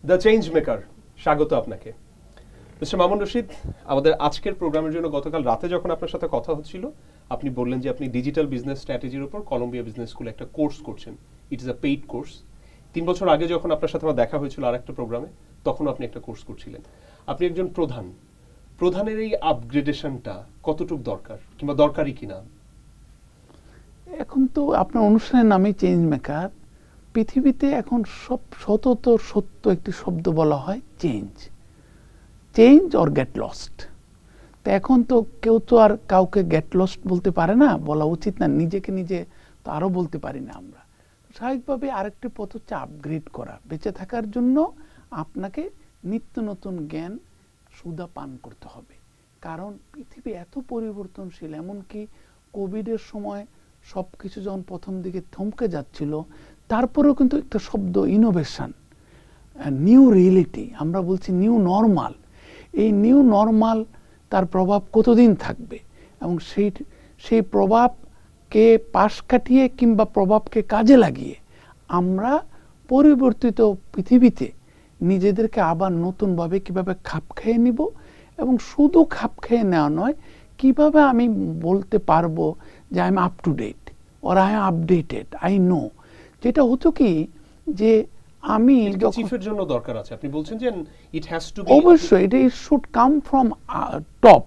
The change maker, স্বাগত আপনাকে। Mister Mamun Rashid, আমাদের আজকের প্রোগ্রামের জন্য গতকাল রাতে যখন আপনার সাথে কথা হচ্ছিল, আপনি বললেন যে আপনি ডিজিটাল বিজনেস স্ট্র্যাটেজির উপর কলম্বিয়া বিজনেস স্কুলে একটা কোর্স করছেন। It is a paid course. 3 বছর আগে যখন আপনার সাথে আমার দেখা হয়েছিল আরেকটা প্রোগ্রামে, তখন আপনি একটা কোর্স করছিলেন। আপনি একজন প্রধানের এই আপগ্রেডেশনটা কতটুকু দরকার, কিংবা দরকারই কিনা? এখন তো আপনার অনুষ্ঠানের নামই চেঞ্জ মেকার। পৃথিবীতে এখন সত্য একটি শব্দ বলা হয় চেঞ্জ অর গেট লস্ট। তো এখন তো কেউ তো আর কাউকে গেট লস্ট বলতে পারে না, বলা উচিত না। নিজেকে নিজে তো আরও বলতে পারি না আমরা। স্বাভাবিকভাবে আরেকটি পথ হচ্ছে আপগ্রেড করা। বেঁচে থাকার জন্য আপনাকে নিত্য নতুন জ্ঞান সুদা পান করতে হবে, কারণ পৃথিবী এত পরিবর্তনশীল। এমনকি কোভিডের সময় সব কিছু যখন প্রথম দিকে থমকে যাচ্ছিল, তারপরেও কিন্তু একটা শব্দ ইনোভেশন, নিউ রিয়েলিটি, আমরা বলছি নিউ নর্মাল। এই নিউ নর্মাল তার প্রভাব কতদিন থাকবে, এবং সেই প্রভাবকে পাশ কাটিয়ে কিংবা প্রভাবকে কাজে লাগিয়ে আমরা পরিবর্তিত পৃথিবীতে নিজেদেরকে আবার নতুনভাবে কিভাবে খাপ খেয়ে নিব, এবং শুধু খাপ খেয়ে নেওয়া নয়, কিভাবে আমি বলতে পারবো যে I am up to date or I am updated, I know. যেটা হতো কি যে আমি চিফের জন্য দরকার আছে, আপনি বলছেন যে ইট হ্যাজ টু বি, অবশ্যই এটা শুড কাম ফ্রম টপ।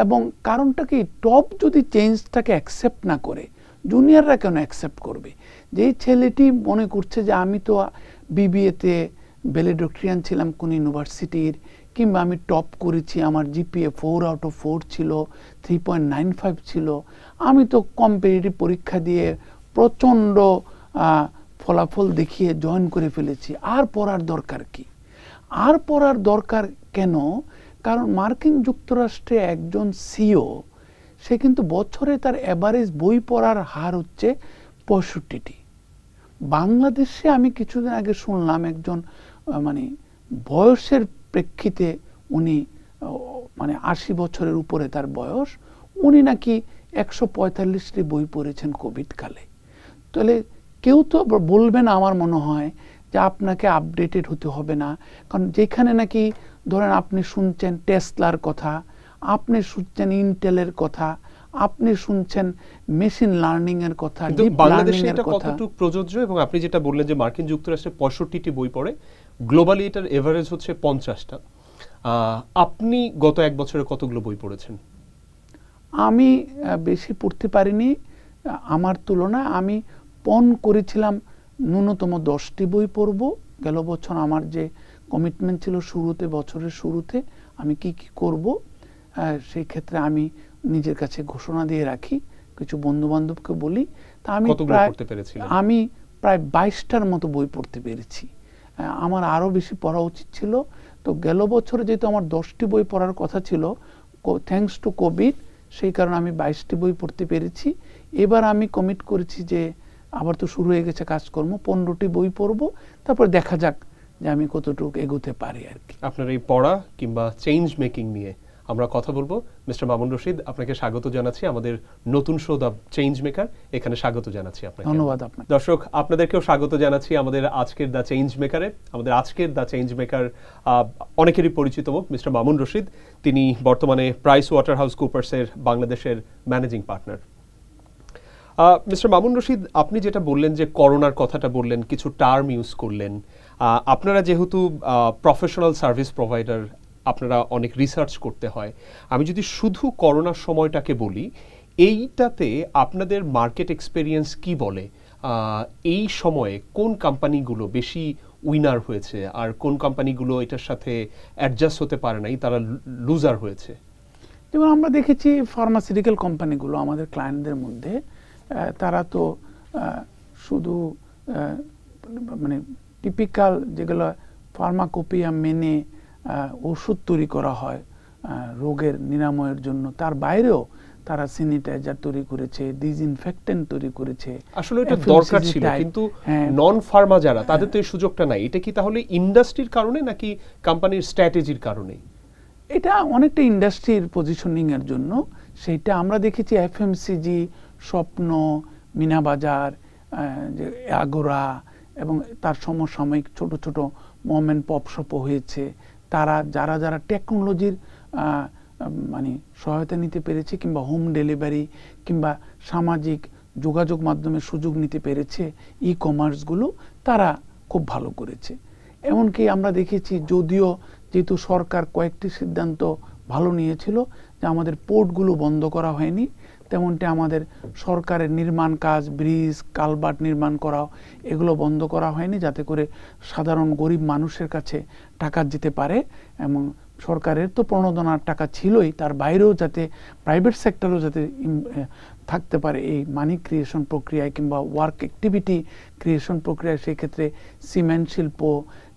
এবং কারণটা কি, টপ যদি চেঞ্জটাকে অ্যাকসেপ্ট না করে, জুনিয়ররা কেন অ্যাকসেপ্ট করবে? যেই ছেলেটি মনে করছে যে আমি তো বিবিএতে ভ্যালেডিক্টোরিয়ান ছিলাম কোন ইউনিভার্সিটির, কিংবা আমি টপ করেছি, আমার জিপিএ 4/4 ছিল, 3.95 ছিল, আমি তো কম্পিটিটিভ পরীক্ষা দিয়ে প্রচণ্ড ফলাফল দেখিয়ে জয়েন করে ফেলেছি, আর পড়ার দরকার কি? আর পড়ার দরকার কেন? কারণ মার্কিন যুক্তরাষ্ট্রে একজন সিও, সে কিন্তু বছরে তার অ্যাভারেজ বই পড়ার হার হচ্ছে 65টি। বাংলাদেশে আমি কিছুদিন আগে শুনলাম একজন মানে বয়সের প্রেক্ষিতে উনি 80 বছরের উপরে তার বয়স, উনি নাকি 145টি বই পড়েছেন কোভিডকালে। তাহলে কেউ তো বলবে না আমার মনে হয় যে আপনাকে আপডেটেড হতে হবে না। কারণ যেখানে নাকি ধরেন আপনি শুনছেন টেসলার কথা, আপনি শুনছেন ইন্টেলের কথা, আপনি শুনছেন মেশিন লার্নিং এর কথা, ডিপ লার্নিং এর কথা, কতটুকু প্রযোজ্য? এবং আপনি যেটা বললেন যে মার্কিন যুক্তরাষ্ট্রে 65টি বই পড়ে, গ্লোবালি এটার এভারেজ হচ্ছে 50টা। আপনি গত 1 বছরে কতগুলো বই পড়েছেন? আমি বেশি পড়তে পারিনি আমার তুলনায়। আমি পণ করেছিলাম ন্যূনতম 10টি বই পড়ব। গেল বছর আমার যে কমিটমেন্ট ছিল শুরুতে, বছরের শুরুতে আমি কি কি করব, সেই ক্ষেত্রে আমি নিজের কাছে ঘোষণা দিয়ে রাখি, কিছু বন্ধু বান্ধবকে বলি। তা আমি প্রায় 22টার মতো বই পড়তে পেরেছি। আমার আরও বেশি পড়া উচিত ছিল। তো গেল বছরে যেহেতু আমার 10টি বই পড়ার কথা ছিল, থ্যাঙ্কস টু কোভিড, সেই কারণে আমি 22টি বই পড়তে পেরেছি। এবার আমি কমিট করেছি যে আবার তো শুরু হয়ে গেছে কাজকর্ম, 15টি বই পড়ব, তারপর দেখা যাক যে আমি কতটুকু এগোতে পারি আর কি। আপনার এই পড়া কিংবা চেঞ্জ মেকিং নিয়ে আমরা কথা বলবো। মিস্টার মামুন রশিদ, আপনাকে স্বাগত জানাচ্ছি আমাদের নতুন শো দ্য চেঞ্জ মেকার, এখানে স্বাগত জানাচ্ছি আপনাকে। ধন্যবাদ আপনাকে। দর্শক, আপনাদেরকেও স্বাগত জানাচ্ছি আমাদের আজকের দ্য চেঞ্জ মেকারে। আমাদের আজকের দ্য চেঞ্জ মেকার অনেকেরই পরিচিত মুখ, মিস্টার মামুন রশিদ। তিনি বর্তমানে প্রাইস ওয়াটার হাউস কুপার্সের বাংলাদেশের managing partner. Mister Mamun Rashid, আপনি যেটা বললেন যে করোনার কথাটা বললেন, কিছু টার্ম ইউজ করলেন। আপনারা যেহেতু প্রফেশনাল সার্ভিস প্রোভাইডার, আপনারা অনেক রিসার্চ করতে হয়। আমি যদি শুধু করোনার সময়টাকে বলি, এইটাতে আপনাদের মার্কেট এক্সপেরিয়েন্স কি বলে? এই সময়ে কোন কোম্পানিগুলো বেশি উইনার হয়েছে, আর কোন কোম্পানিগুলো এটার সাথে অ্যাডজাস্ট হতে পারে নাই, তারা লুজার হয়েছে? যেমন আমরা দেখেছি ফার্মাসিউটিক্যাল কোম্পানিগুলো আমাদের ক্লায়েন্টদের মধ্যে, তারা তো শুধু মানে টিপিক্যাল যেগুলো ফার্মাকোপিয়া মেনে ওষুধ তৈরি করা হয় রোগের নিরাময়ের জন্য, তার বাইরেও তারা স্যানিটাইজার তৈরি করেছে, ডিসইনফেক্টেন্ট তৈরি করেছে। আসলে এটা দরকার ছিল, কিন্তু নন ফার্মা যারা, তাদের তো এই সুযোগটা নাই। এটা কি তাহলে ইন্ডাস্ট্রির কারণে নাকি কোম্পানির স্ট্র্যাটেজির কারণে? এটা অনেকটা ইন্ডাস্ট্রির পজিশনিং এর জন্য। সেইটা আমরা দেখেছি এফএমসিজি, স্বপ্ন, মিনা বাজার, আগোরা এবং তার সমসাময়িক ছোট ছোট মম অ্যান্ড পপ শপও হয়েছে, তারা যারা যারা টেকনোলজির মানে সহায়তা নিতে পেরেছে কিংবা হোম ডেলিভারি কিংবা সামাজিক যোগাযোগ মাধ্যমে সুযোগ নিতে পেরেছে, ই কমার্সগুলো তারা খুব ভালো করেছে। এমনকি আমরা দেখেছি, যদিও যেহেতু সরকার কয়েকটি সিদ্ধান্ত ভালো নিয়েছিল, যে আমাদের পোর্টগুলো বন্ধ করা হয়নি, তেমনটি আমাদের সরকারের নির্মাণ কাজ, ব্রিজ, কালভার্ট নির্মাণ করাও এগুলো বন্ধ করা হয়নি, যাতে করে সাধারণ গরিব মানুষের কাছে টাকা যেতে পারে। এবং সরকারের তো প্রণোদনার টাকা ছিলই, তার বাইরেও যাতে প্রাইভেট সেক্টরও যাতে থাকতে পারে এই মানি ক্রিয়েশন প্রক্রিয়ায় কিংবা ওয়ার্ক অ্যাক্টিভিটি ক্রিয়েশন প্রক্রিয়ায়। সেই ক্ষেত্রে সিমেন্ট শিল্প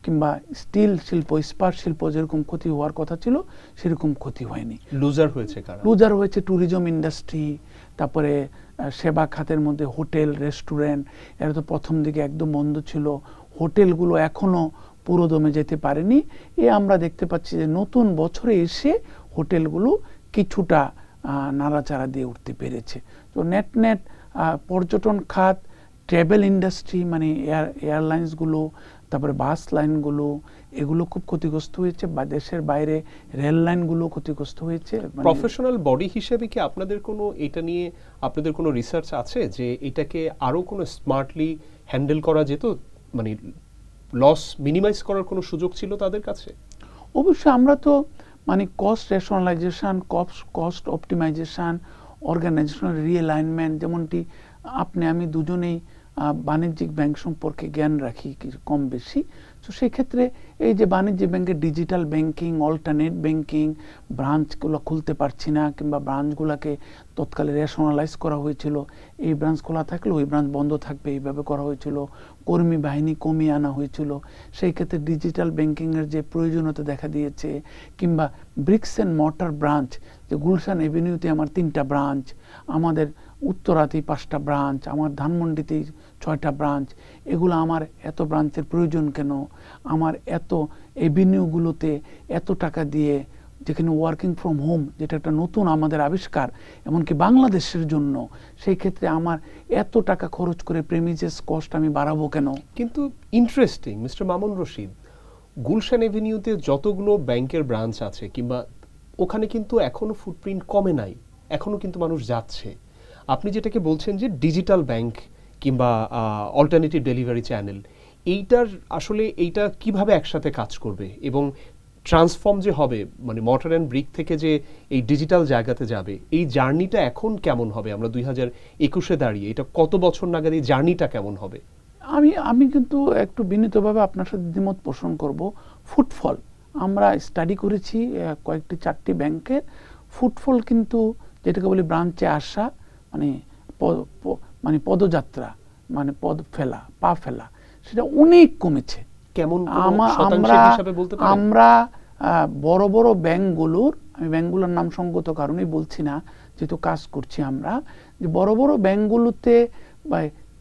কিংবা স্টিল শিল্প, ইস্পাত শিল্প যেরকম ক্ষতি হওয়ার কথা ছিল সেরকম ক্ষতি হয়নি। লুজার হয়েছে কারা? লুজার হয়েছে ট্যুরিজম ইন্ডাস্ট্রি, তারপরে সেবা খাতের মধ্যে হোটেল, রেস্টুরেন্ট, এরা তো প্রথম দিকে একদম বন্ধ ছিল। হোটেলগুলো এখনো পুরোদমে যেতে পারেনি। আমরা দেখতে পাচ্ছি যে নতুন বছরে এসে হোটেলগুলো কিছুটা নাড়াচাড়া দিয়ে উঠতে পেরেছে। তো নেট পর্যটন খাত, ট্রাভেল ইন্ডাস্ট্রি মানে এয়ারলাইন্সগুলো, তারপরে বাস লাইনগুলো, এগুলো খুব ক্ষতিগ্রস্ত হয়েছে, বা দেশের বাইরে রেল লাইনগুলো ক্ষতিগ্রস্ত হয়েছে। প্রফেশনাল বডি হিসেবে কি আপনাদের কোনো এটা নিয়ে আপনাদের কোনো রিসার্চ আছে যে এটাকে আরো কোনো স্মার্টলি হ্যান্ডেল করা যেত, মানে লস মিনিমাইজ করার কোনো সুযোগ ছিল তাদের কাছে? অবশ্যই আমরা তো মানে cost rationalisation, cost optimisation, organisational realignment, যেমনটি আপনি আমি দুজনেই বাণিজ্যিক ব্যাংক সম্পর্কে জ্ঞান রাখি কম বেশি। তো সেই ক্ষেত্রে এই যে বাণিজ্যিক ব্যাংকের ডিজিটাল ব্যাংকিং, অল্টারনেট ব্যাংকিং, ব্রাঞ্চগুলো খুলতে পারছি না কিংবা ব্রাঞ্চগুলোকে তৎকালে রেশনালাইজ করা হয়েছিল, এই ব্রাঞ্চ খোলা থাকলে ওই ব্রাঞ্চ বন্ধ থাকবে, এইভাবে করা হয়েছিল। কর্মী বাহিনী কমিয়ে আনা হয়েছিল। সেই ক্ষেত্রে ডিজিটাল ব্যাংকিংয়ের যে প্রয়োজনীয়তা দেখা দিয়েছে, কিংবা ব্রিক্স অ্যান্ড মর্টার ব্রাঞ্চ, যে গুলশান এভিনিউতে আমার 3টা ব্রাঞ্চ, আমাদের উত্তরাতেই 5টা ব্রাঞ্চ, আমার ধানমন্ডিতেই 6টা ব্রাঞ্চ, এগুলো আমার এত ব্রাঞ্চের প্রয়োজন কেন? আমার এত এভিনিউগুলোতে এত টাকা দিয়ে, যেখানে ওয়ার্কিং ফ্রম হোম যেটা একটা নতুন আমাদের আবিষ্কার এমনকি বাংলাদেশের জন্য, সেই ক্ষেত্রে আমার এত টাকা খরচ করে প্রেমিসেস কস্ট আমি বাড়াবো কেন? কিন্তু ইন্টারেস্টিং মিস্টার মামুন রশিদ, গুলশান এভিনিউতে যতগুলো ব্যাংকের ব্রাঞ্চ আছে কিংবা ওখানে কিন্তু এখনো ফুটপ্রিন্ট কমে নাই, এখনো কিন্তু মানুষ যাচ্ছে। আপনি যেটাকে বলছেন যে ডিজিটাল ব্যাংক কিংবা অল্টারনেটিভ ডেলিভারি চ্যানেল, এইটা কিভাবে একসাথে কাজ করবে এবং ট্রান্সফর্ম যে হবে, মানে মর্টার অ্যান্ড ব্রিক থেকে যে এই ডিজিটাল জায়গাতে যাবে, এই জার্নিটা এখন কেমন হবে? আমরা 2021-এ দাঁড়িয়ে এটা কত বছর নাগাদ এই জার্নিটা কেমন হবে? আমি কিন্তু একটু বিনীতভাবে আপনার সাথে দ্বিমত পোষণ করব। ফুটফল আমরা স্টাডি করেছি কয়েকটি 4টি ব্যাংকের ফুটফল, কিন্তু যেটাকে বলি ব্রাঞ্চে আসা, মানে পদযাত্রা, মানে পা ফেলা, সেটা অনেক কমেছে। কেমন আমরা বড় বড় ব্যাংকগুলোর, আমি ব্যাংকগুলোর নাম সঙ্গত কারণেই বলছি না, যেহেতু কাজ করছি আমরা, যে বড় বড় ব্যাংকগুলোতে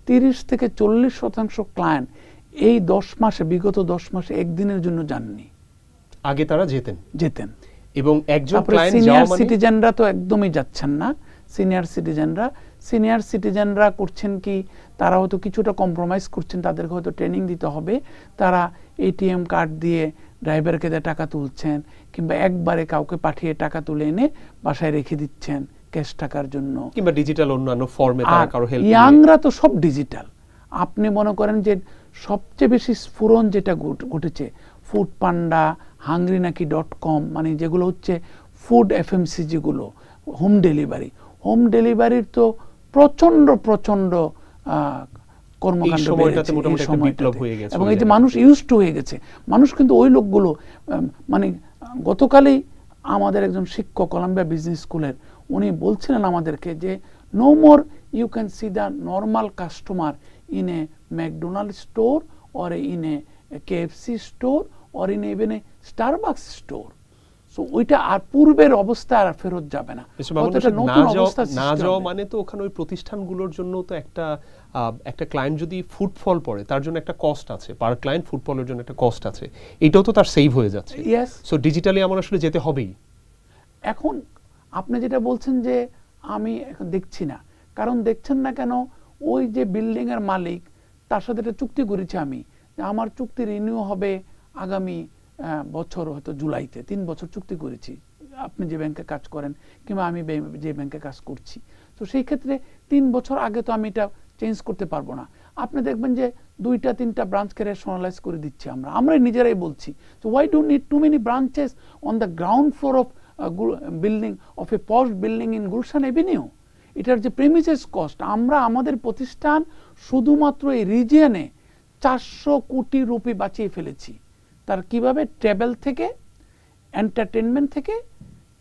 30 থেকে 40% ক্লায়েন্ট এই 10 মাসে, বিগত 10 মাসে একদিনের জন্য যাননি। আগে তারা যেতেন এবং একজন ক্লায়েন্ট সিনিয়র সিটিজেনরা তো একদমই যাচ্ছেন না। সিনিয়র সিটিজেনরা করছেন কি, তারা হয়তো কিছুটা কম্প্রোমাইজ করছেন, তাদেরকে হয়তো ট্রেনিং দিতে হবে, তারা এটিএম কার্ড দিয়ে ড্রাইভারকে দিয়ে টাকা তুলছেন, কিংবা একবারে কাউকে পাঠিয়ে টাকা তুলে এনে বাসায় রেখে দিচ্ছেন ক্যাশ টাকার জন্য, কিংবা ডিজিটাল অন্যান্য ফর্মে তারা কারো হেল্প। ইয়াংরা তো সব ডিজিটাল। আপনি মনে করেন যে সবচেয়ে বেশি স্ফুরণ যেটা ঘটেছে ফুড পান্ডা, hungryNaki.com, মানে যেগুলো হচ্ছে ফুড এফএমসিজি গুলো, হোম ডেলিভারির তো প্রচন্ড কর্মকাণ্ড বেড়েছে এবং এই যে মানুষ ইউজড হয়ে গেছে। মানুষ কিন্তু ওই লোকগুলো, মানে গতকালই আমাদের একজন শিক্ষক কলাম্বিয়া বিজনেস স্কুলের, উনি বলছিলেন আমাদেরকে যে no more you can see the normal customer in a McDonald store or in a KFC store or in even a Starbucks store. So ওইটা আর পূর্বের অবস্থা আর ফেরত যাবে না। না যাওয়া মানে তো ওখানে ওই প্রতিষ্ঠানগুলোর জন্য তো একটা ক্লায়েন্ট যদি ফুটফল পড়ে তার জন্য একটা কস্ট আছে, পার ক্লায়েন্ট ফুটফলের জন্য একটা কস্ট আছে, এটাও তো তার সেভ হয়ে যাচ্ছে। সো ডিজিটালি আমার আসলে যেতে হবেই। এখন আপনি যেটা বলছেন যে আমি এখন দেখছি না, কারণ দেখছেন না কেন, ওই যে বিল্ডিং এর মালিক, তার সাথে একটা চুক্তি করেছি আমি, আমার চুক্তি রিনিউ হবে আগামী বছর হয়তো জুলাইতে 3 বছর চুক্তি করেছি, আপনি যে ব্যাংকে কাজ করেন কিংবা আমি যে ব্যাংকে কাজ করছি। তো সেই ক্ষেত্রে 3 বছর আগে তো আমি এটা চেঞ্জ করতে পারবো না। আপনি দেখবেন যে 2-3টা ব্রাঞ্চকে রেশনালাইজ করে দিচ্ছি আমরা নিজেরাই বলছি। So why do you need too many branches on the ground floor of building of a posh building in Gulshan Avenue? এটার যে প্রেমিসেস কস্ট, আমরা আমাদের প্রতিষ্ঠান শুধুমাত্র এই রিজিয়নে 400 কোটি রুপি বাঁচিয়ে ফেলেছি। তার কিভাবে? ট্রাভেল থেকে, এন্টারটেনমেন্ট থেকে,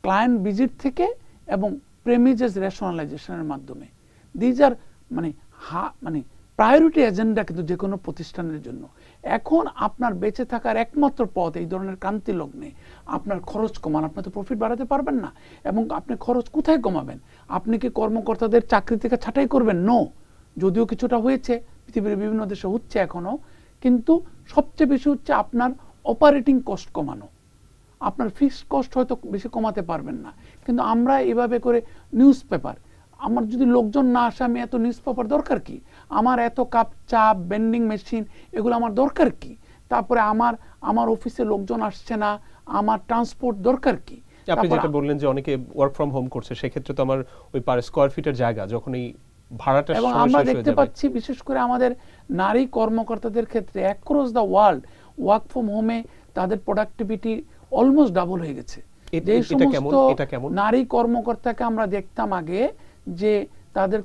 ক্লায়েন্ট ভিজিট থেকে এবং প্রেমিসেস রেশনালাইজেশনের মাধ্যমে। দিজ আর মানে প্রায়োরিটি এজেন্ডা কিন্তু যে কোনো প্রতিষ্ঠানের জন্য। এখন আপনার বেঁচে থাকার একমাত্র পথ এই ধরনের ক্রান্তি লগ্নে আপনার খরচ কমান। আপনি তো প্রফিট বাড়াতে পারবেন না, এবং আপনি খরচ কোথায় কমাবেন? আপনি কি কর্মকর্তাদের চাকরি থেকে ছাঁটাই করবেন? নো। যদিও কিছুটা হয়েছে, পৃথিবীর বিভিন্ন দেশে হচ্ছে এখনো, কিন্তু সবচেয়ে বেশি হচ্ছে আপনার অপারেটিং কস্ট কমানো। আপনার ফিক্সড কস্ট হয়তো বেশি কমাতে পারবেন না, কিন্তু আমরা এভাবে করে নিউজ পেপার, আমার যদি লোকজন না আসে আমি এত নিউজ পেপার দরকার কি? আমার এত কাপ চা, বেন্ডিং মেশিন, এগুলো আমার দরকার কি? তারপরে আমার অফিসে লোকজন আসছে না, আমার ট্রান্সপোর্ট দরকার কি? আপনি যেটা বললেন যে অনেকে ওয়ার্ক ফ্রম হোম করছে, সেক্ষেত্রে তো আমার ওই পার স্কয়ার ফিটের জায়গা যখন এই ভাড়াটা এবং আমরা দেখতে পাচ্ছি বিশেষ করে আমাদের নারী কর্মকর্তাদের ক্ষেত্রে across the world work from হোমে তাদের প্রোডাক্টিভিটি অলমোস্ট ডাবল হয়ে গেছে। যে সমস্ত নারী কর্মকর্তাকে আমরা দেখতাম আগে যে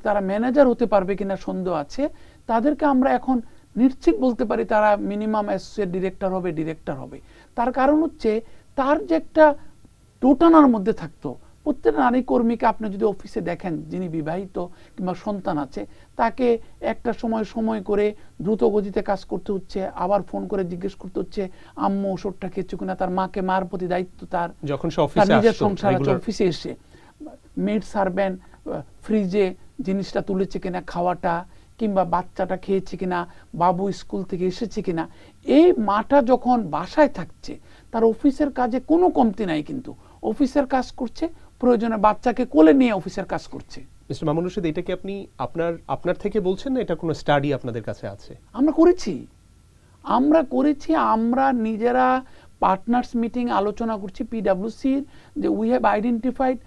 তারা ম্যানেজার হতে পারবে কিনা সন্দেহ আছে, তাদেরকে আমরা এখন নিশ্চিত বলতে পারি তারা মিনিমাম অ্যাসোসিয়েট ডিরেক্টর হবে। তার কারণ হচ্ছে তার যে একটা টোটানার মধ্যে থাকতো। প্রত্যেক নারী কর্মীকে আপনি যদি অফিসে দেখেন যিনি বিবাহিত কিংবা সন্তান আছে, তাকে একটা সময় করে দ্রুত গতিতে কাজ করতে হচ্ছে, আবার ফোন করে জিজ্ঞেস করতে হচ্ছে আম্মু ওষুধটা খেয়েছো কিনা। তার মার প্রতি দায়িত্ব তার, যখন নিজের সংসার আছে, অফিসে এসে মেড সার্ভেন্ট ফ্রিজে জিনিসটা তুলেছে কিনা খাওয়াটা, কিংবা বাচ্চাটা খেয়েছে কিনা, বাবু স্কুল থেকে এসেছে কিনা। এই মাটা যখন বাসায় থাকছে তার অফিসের কাজে কোনো কমতি নাই, কিন্তু অফিসের কাজ করছে, প্রয়োজনে বাচ্চাকে কোলে নিয়ে অফিসের কাজ করছে। মিস্টার মামুন রশিদ, এটা কি আপনি আপনার থেকে বলছেন না এটা কোনো স্টাডি আপনাদের কাছে আছে? আমরা করেছি আমরা নিজেরা পার্টনার্স মিটিং আলোচনা করছি পিডব্লিউসির, যে we have identified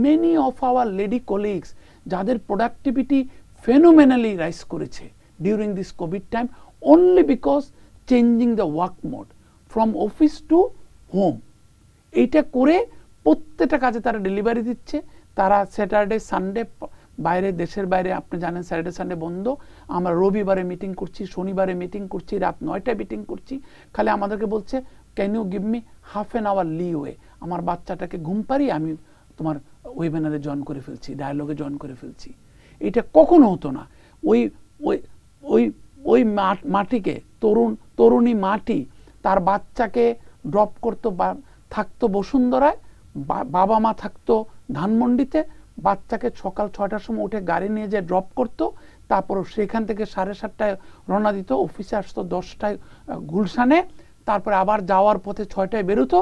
many of our lady colleagues যাদের প্রোডাক্টিভিটি ফেনোমেনালি রাইজ করেছে during this COVID time, only because changing the work mode from office to home. এইটা করে প্রত্যেকটা কাজে তারা ডেলিভারি দিচ্ছে। তারা স্যাটারডে সানডে বাইরে, দেশের বাইরে আপনি জানেন স্যাটারডে সানডে বন্ধ, আমরা রবিবারে মিটিং করছি, শনিবারে মিটিং করছি, রাত 9টায় মিটিং করছি। খালি আমাদেরকে বলছে can you give me half an hour leeway, আমার বাচ্চাটাকে ঘুম পাড়িয়ে আমি তোমার ওয়েবিনারে জয়েন করে ফেলছি, ডায়ালগে জয়েন করে ফেলছি। এটা কখনো হতো না। ওই ওই ওই ওই মাটিকে, তরুণী মাটি তার বাচ্চাকে ড্রপ করতো, থাকতো বসুন্ধরায়, বাবা মা থাকতো ধানমন্ডিতে, বাচ্চাকে সকাল 6টার সময় উঠে গাড়ি নিয়ে যেয়ে ড্রপ করতো, তারপর সেখান থেকে 7:30টায় রওনা দিত, অফিসে আসতো 10টায় গুলশানে, তারপরে আবার যাওয়ার পথে 6টায় বেরোতো,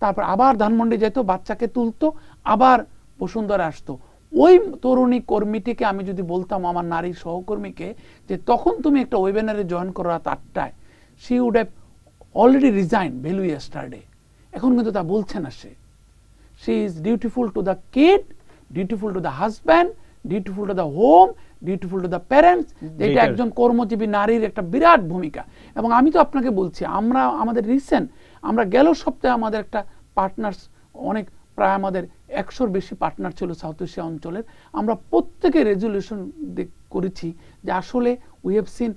তারপর আবার ধানমন্ডি যেত, বাচ্চাকে তুলতো, আবার বসুন্ধরা আসতো। ওই তরুণী কর্মীটিকে আমি যদি বলতাম, আমার নারী সহকর্মীকে, যে তখন তুমি একটা ওয়েবিনারে জয়েন করো রাত 8টায়, she would have already resign value yesterday. এখন কিন্তু তা বলছে না। সে is dutiful to the kid, dutiful to the husband, dutiful to the home, dutiful to the parents. এটা একজন কর্মজীবী নারীর একটা বিরাট ভূমিকা। এবং আমি তো আপনাকে বলছি, আমাদের রিসেন্ট, আমরা গেল সপ্তাহে আমাদের একটা পার্টনার্স, অনেক প্রায় আমাদের 100-র বেশি পার্টনার ছিল সাউথ এশিয়া অঞ্চলের, আমরা প্রত্যেকে রেজুলেশন করেছি যে আসলে we have seen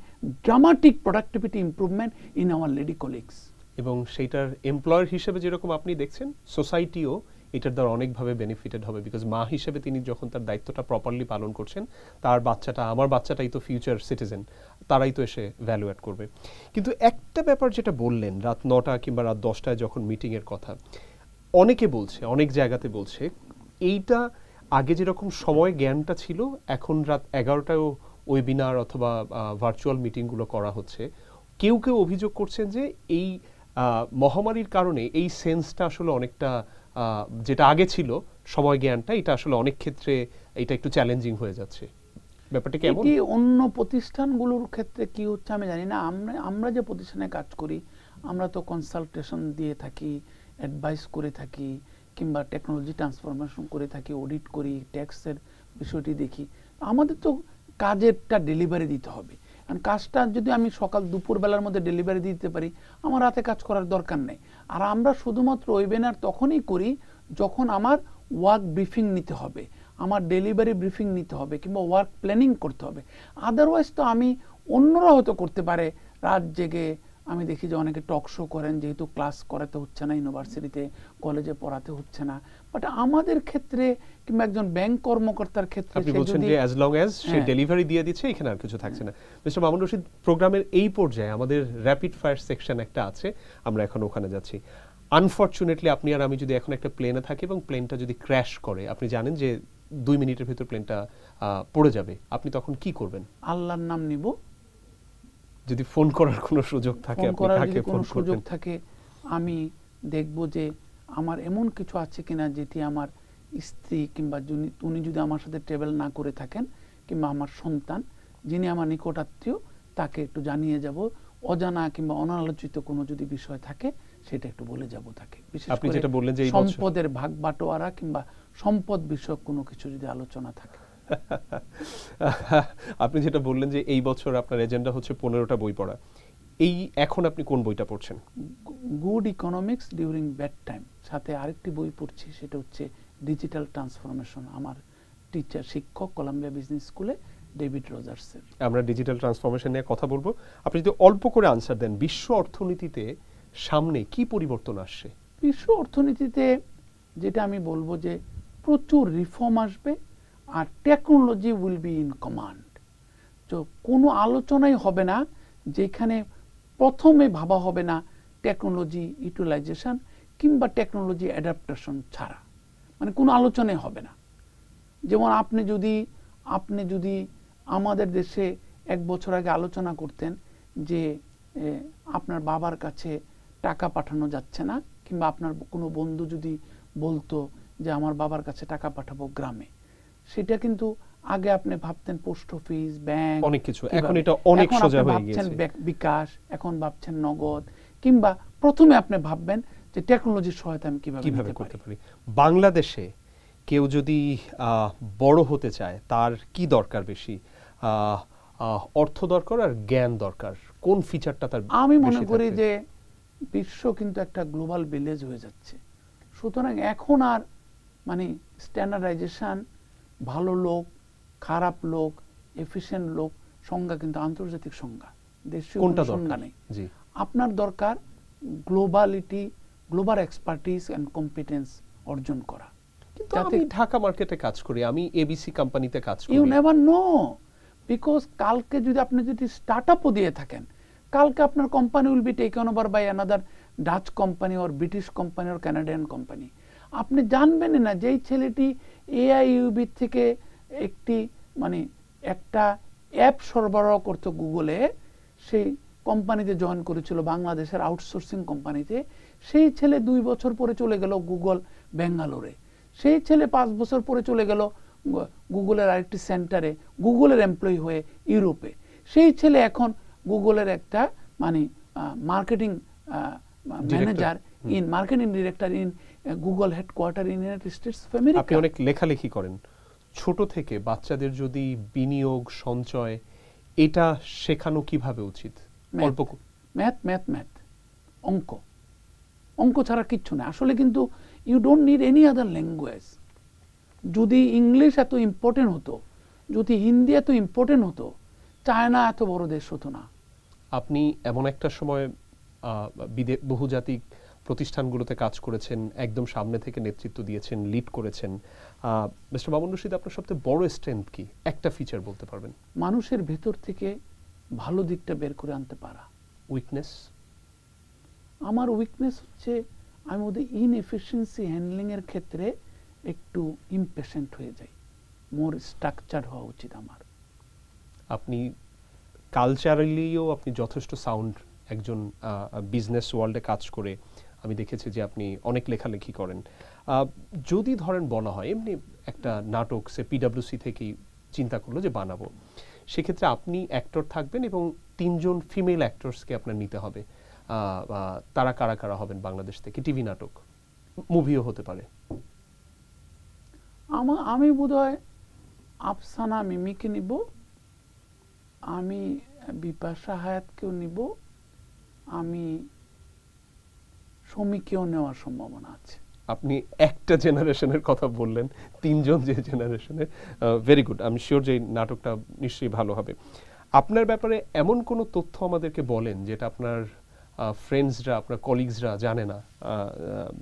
dramatic productivity improvement in our lady colleagues. এবং সেইটার এমপ্লয়ার হিসেবে যেরকম আপনি দেখছেন, সোসাইটিও এটার দ্বারা অনেকভাবে বেনিফিটেড হবে, বিকজ মা হিসেবে তিনি যখন তার দায়িত্বটা প্রপারলি পালন করছেন, তার বাচ্চাটা, আমার বাচ্চাটাই তো ফিউচার সিটিজেন, তারাই তো এসে ভ্যালু অ্যাড করবে। কিন্তু একটা ব্যাপার যেটা বললেন, রাত 9টা কিংবা রাত 10টায় যখন মিটিংয়ের কথা, অনেকে বলছে, অনেক জায়গাতে বলছে, এইটা আগে যেরকম সময় জ্ঞানটা ছিল, এখন রাত 11টায়ও ওয়েবিনার অথবা ভার্চুয়াল মিটিংগুলো করা হচ্ছে। কেউ অভিযোগ করছেন যে এই মহামারীর কারণে এই সেন্সটা আসলে অনেকটা, যেটা আগে ছিল সময় জ্ঞানটা, এটা আসলে অনেক ক্ষেত্রে এটা একটু চ্যালেঞ্জিং হয়ে যাচ্ছে। ব্যাপারটা কেমন? এটি অন্য প্রতিষ্ঠানগুলোর ক্ষেত্রে কি হচ্ছে আমি জানি না। আমরা যে প্রতিষ্ঠানে কাজ করি, আমরা তো কনসালটেশন দিয়ে থাকি, অ্যাডভাইস করে থাকি, কিংবা টেকনোলজি ট্রান্সফরমেশন করে থাকি, অডিট করি, ট্যাক্সের বিষয়টি দেখি। আমাদের তো কাজেরটা ডেলিভারি দিতে হবে। কারণ কাজটা যদি আমি সকাল দুপুর বেলার মধ্যে ডেলিভারি দিতে পারি, আমার রাতে কাজ করার দরকার নেই। আর আমরা শুধুমাত্র ওয়েবিনার তখনই করি যখন আমার ওয়ার্ক ব্রিফিং নিতে হবে, আমার ডেলিভারি ব্রিফিং নিতে হবে, কিংবা ওয়ার্ক প্ল্যানিং করতে হবে। আদারওয়াইজ তো আমি অন্যরা হয়তো করতে পারে রাত জেগে। আমি দেখি যে অনেকে টক শো করেন, যেহেতু ক্লাস করাতে হচ্ছে না, ইউনিভার্সিটিতে কলেজে পড়াতে হচ্ছে না। বাট আমাদের ক্ষেত্রে কিংবা একজন ব্যাংক কর্মকর্তার ক্ষেত্রে আপনি বলছেন যে অ্যাজ লং অ্যাজ সে ডেলিভারি দিয়ে দিচ্ছে, এখানে আর কিছু থাকছে না। মিস্টার মামুন রশিদ, প্রোগ্রামের এই পর্যায়ে আমাদের র্যাপিড ফায়ার সেকশন একটা আছে, আমরা এখন ওখানে যাচ্ছি। আনফরচুনেটলি আপনি আর আমি যদি এখন একটা প্লেনে থাকি এবং প্লেনটা যদি ক্র্যাশ করে, আপনি জানেন যে 2 মিনিটের ভিতর প্লেনটা পড়ে যাবে, আপনি তখন কি করবেন? আল্লাহর নাম নিব। যদি ফোন করার কোনো সুযোগ থাকে, আপনি কাকে ফোন করবেন? সুযোগ থাকে, আমি দেখব যে আমার এমন কিছু আছে কিনা যেটি আমার স্ত্রী কিংবা উনি যদি আমার সাথে ট্রাভেল না করে থাকেন, কিংবা আমার সন্তান যিনি আমার নিকটাত্মীয়, তাকে একটু জানিয়ে যাব। অজানা কিংবা অনালোচিত কোনো যদি বিষয় থাকে সেটা একটু বলে যাব তাকে। বিশেষ আপনি করে যেটা বললেন যে সম্পদের ভাগ বাটোয়ারা কিংবা সম্পদ বিষয়ক কোনো কিছু যদি আলোচনা থাকে। আপনি যেটা বললেন যে এই বছর আপনার এজেন্ডা হচ্ছে 15টা বই পড়া, এই এখন আপনি কোন বইটা পড়ছেন? Good economics during bad time. সাথে আরেকটি বই পড়ছি, সেটা হচ্ছে ডিজিটাল ট্রান্সফরমেশন, আমার টিচার শিক্ষক কলাম্বিয়া বিজনেস স্কুলে ডেভিড রজার্সের। আমরা ডিজিটাল ট্রান্সফরমেশন নিয়ে কথা বলবো। আপনি যদি অল্প করে আনসার দেন, বিশ্ব অর্থনীতিতে সামনে কি পরিবর্তন আসছে? বিশ্ব অর্থনীতিতে যেটা আমি বলবো যে প্রচুর রিফর্ম আসবে, আর technology will be in command. তো কোনো আলোচনাই হবে না যেখানে প্রথমে ভাবা হবে না টেকনোলজি ইউটিলাইজেশন কিংবা টেকনোলজি অ্যাডাপ্টেশন ছাড়া, মানে কোনো আলোচনাই হবে না। যেমন আপনি যদি আমাদের দেশে 1 বছর আগে আলোচনা করতেন যে আপনার বাবার কাছে টাকা পাঠানো যাচ্ছে না, কিংবা আপনার কোনো বন্ধু যদি বলতো যে আমার বাবার কাছে টাকা পাঠাবো গ্রামে, সেটা কিন্তু আগে আপনি ভাবতেন পোস্ট অফিস, ব্যাংক, অনেক কিছু। এখন এটা অনেক সোজা হয়ে গেছে। বিকাশ, এখন ভাবছেন নগদ, কিংবা প্রথমে আপনি ভাববেন যে টেকনোলজির সহায়তা আমি কিভাবে করতে পারি। বাংলাদেশে কেউ যদি বড় হতে চায়, তার কি দরকার বেশি? অর্থ দরকার আর জ্ঞান দরকার? কোন ফিচারটা তার? আমি মনে করি যে বিশ্ব কিন্তু একটা গ্লোবাল ভিলেজ হয়ে যাচ্ছে। সুতরাং এখন আর মানে স্ট্যান্ডার্ডাইজেশন, ভালো লোক, খারাপ লোক, এফিশিয়েন্ট লোক সংজ্ঞা কিন্তু আন্তর্জাতিক সংজ্ঞা, দেশীয় সংজ্ঞা নেই। আপনার দরকার গ্লোবালিটি, গ্লোবাল এক্সপার্টিস এন্ড কম্পিটেন্স অর্জন করা। কিন্তু আমি ঢাকা মার্কেটে কাজ করি, আমি এবিসি কোম্পানিতে কাজ করি। ইউ নেভার নো, বিকজ কালকে আপনি যদি স্টার্টআপও দিয়ে থাকেন, কালকে আপনার company will be taken over by another Dutch company or British company or Canadian company. আপনি জানবেনই না যে এই ছেলেটি এআইইউবি থেকে একটা অ্যাপ সরবরাহ করতো গুগলে, সেই কোম্পানিতে জয়েন করেছিল বাংলাদেশের আউটসোর্সিং কোম্পানিতে। সেই ছেলে 2 বছর পরে চলে গেল গুগল ব্যাঙ্গালোরে। সেই ছেলে 5 বছর পরে চলে গেল গুগলের আরেকটি সেন্টারে গুগলের এমপ্লয়ি হয়ে ইউরোপে। সেই ছেলে এখন গুগলের একটা marketing manager marketing director in Google headquarter in United states of America. আপনি অনেক লেখালেখি করেন। ছোট থেকে বাচ্চাদের যদি বিনিয়োগ, সঞ্চয় এটা শেখানো কিভাবে উচিত? ম্যাথ, অঙ্ক ছাড়া কিচ্ছু না আসলে। কিন্তু you don't need any other language. যদি ইংলিশ এত ইম্পর্টেন্ট হতো, যদি হিন্দি এত ইম্পর্টেন্ট হতো, চায়না এত বড় দেশ হতো না। আপনি এমন একটা সময় বহুজাতিক প্রতিষ্ঠানগুলোতে কাজ করেছেন, একদম সামনে থেকে নেতৃত্ব দিয়েছেন, লিড করেছেন। মিস্টার মামুন রশিদ, আপনার সবচেয়ে বড় স্ট্রেংথ কি? একটা ফিচার বলতে পারবেন? মানুষের ভেতর থেকে ভালো দিকটা বের করে আনতে পারা। উইকনেস? আমার উইকনেস হচ্ছে আমি ওদের ইনএফিশিয়েন্সি হ্যান্ডলিং এর ক্ষেত্রে একটু ইমপেশেন্ট হয়ে যাই। মোর স্ট্রাকচার হওয়া উচিত আমার। আপনি কালচারালিও আপনি যথেষ্ট সাউন্ড একজন বিজনেস ওয়ার্ল্ডে কাজ করে আমি দেখেছি যে আপনি অনেক লেখালেখি করেন। যদি ধরেন বলা হয় এমনি একটা নাটক সে পিডব্লিউসি থেকেই চিন্তা করলো যে বানাবো, সেক্ষেত্রে আপনি অ্যাক্টর থাকবেন এবং 3 জন ফিমেল অ্যাক্টরসকে আপনার নিতে হবে। তারা কারা কারা হবেন বাংলাদেশ থেকে? টিভি নাটক, মুভিও হতে পারে। আমি বোধহয় আফসানা মিমিকে নিব, আমি বিপাশা হায়াতকেও নিব, আমি শমীকেও নেওয়ার সম্ভাবনা আছে। আপনি একটা জেনারেশনের কথা বললেন, তিনজন যে জেনারেশনের, ভেরি গুড। আমি শিওর যে নাটকটা নিশ্চয়ই ভালো হবে। আপনার ব্যাপারে এমন কোনো তথ্য আমাদেরকে বলেন যেটা আপনার ফ্রেন্ডসরা, আপনার কলিগসরা জানে না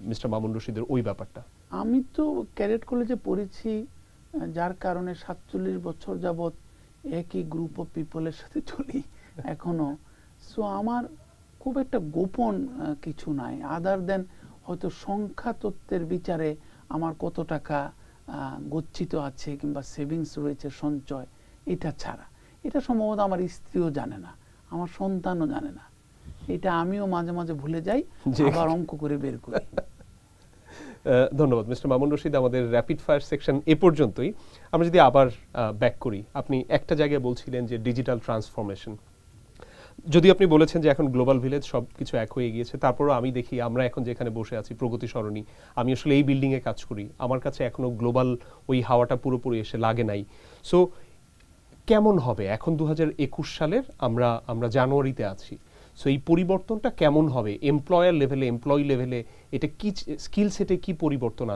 মিস্টার মামুন রশিদের ওই ব্যাপারটা। আমি তো ক্যাডেট কলেজে পড়েছি, যার কারণে 47 বছর যাবৎ একই গ্রুপ অফ পিপলের সাথে চলি এখনো। সো আমার খুব একটা গোপন কিছু নাই, আদার দেন হয়তো সংখ্যা তত্ত্বের বিচারে আমার কত টাকা গচ্ছিত আছে কিংবা সেভিংস রয়েছে, সঞ্চয়, এটা ছাড়া। এটা সম্ভবত আমার স্ত্রীও জানে না, আমার সন্তানও জানে না। এটা আমিও মাঝে মাঝে ভুলে যাই, আবার অঙ্ক করে বের করি। ধন্যবাদ মিস্টার মামুন রশিদ। আমাদের র্যাপিড ফায়ার সেকশন এ পর্যন্তই। আমরা যদি আবার ব্যাক করি, আপনি একটা জায়গায় বলছিলেন যে ডিজিটাল ট্রান্সফরমেশন, যদি আপনি বলেছেন যে এখন গ্লোবাল ভিলেজ সব কিছু এক হয়ে গিয়েছে, তারপরও আমি দেখি আমরা এখন যেখানে বসে আছি প্রগতি সরণি, আমি আসলে এই বিল্ডিংয়ে কাজ করি, আমার কাছে এখনো গ্লোবাল ওই হাওয়াটা পুরোপুরি এসে লাগে নাই। সো কেমন হবে এখন 2021 সালের আমরা জানুয়ারিতে আছি, সো এই পরিবর্তনটা কেমন হবে এমপ্লয়ার লেভেলে, এমপ্লয়ি লেভেলে, এটা কি স্কিল সেটে কি পরিবর্তন